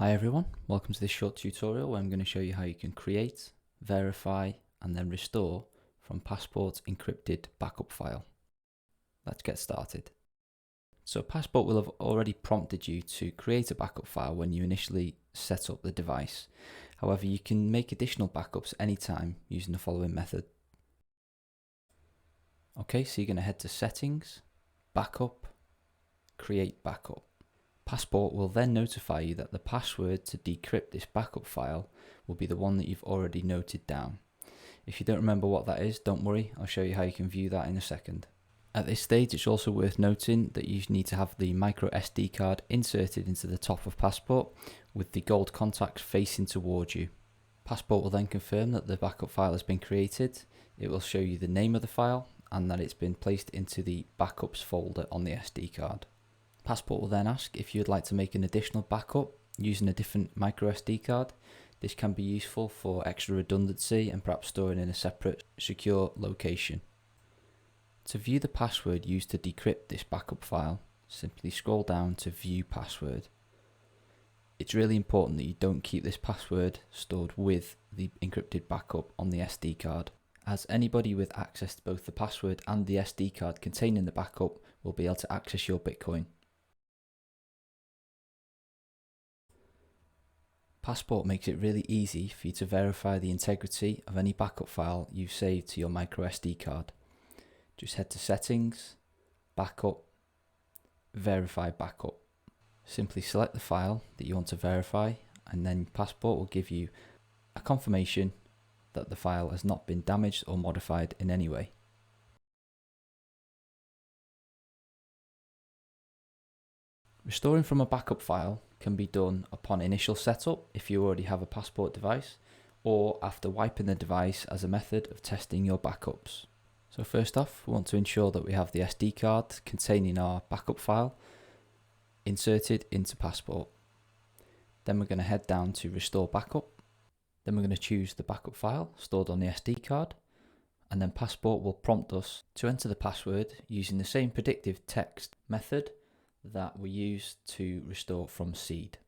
Hi everyone, welcome to this short tutorial where I'm going to show you how you can create, verify and then restore from Passport's encrypted backup file. Let's get started. So Passport will have already prompted you to create a backup file when you initially set up the device. However, you can make additional backups anytime using the following method. Okay, so you're going to head to Settings, Backup, Create Backup. Passport will then notify you that the password to decrypt this backup file will be the one that you've already noted down. If you don't remember what that is, don't worry, I'll show you how you can view that in a second. At this stage, it's also worth noting that you need to have the micro SD card inserted into the top of Passport with the gold contacts facing towards you. Passport will then confirm that the backup file has been created. It will show you the name of the file and that it's been placed into the backups folder on the SD card. Passport will then ask if you'd like to make an additional backup using a different micro SD card. This can be useful for extra redundancy and perhaps storing in a separate secure location. To view the password used to decrypt this backup file, simply scroll down to View Password. It's really important that you don't keep this password stored with the encrypted backup on the SD card, as anybody with access to both the password and the SD card containing the backup will be able to access your Bitcoin. Passport makes it really easy for you to verify the integrity of any backup file you've saved to your micro SD card. Just head to Settings, Backup, Verify Backup. Simply select the file that you want to verify and then Passport will give you a confirmation that the file has not been damaged or modified in any way. Restoring from a backup file can be done upon initial setup if you already have a Passport device, or after wiping the device as a method of testing your backups. So first off, we want to ensure that we have the SD card containing our backup file inserted into Passport. Then we're going to head down to Restore Backup. Then we're going to choose the backup file stored on the SD card, and then Passport will prompt us to enter the password using the same predictive text method that we use to restore from seed.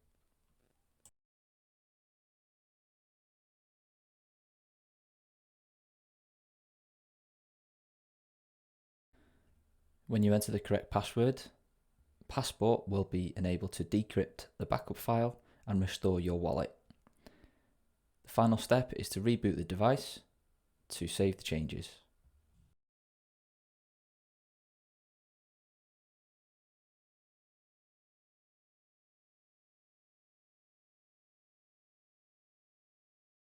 When you enter the correct password, Passport will be enabled to decrypt the backup file and restore your wallet. The final step is to reboot the device to save the changes.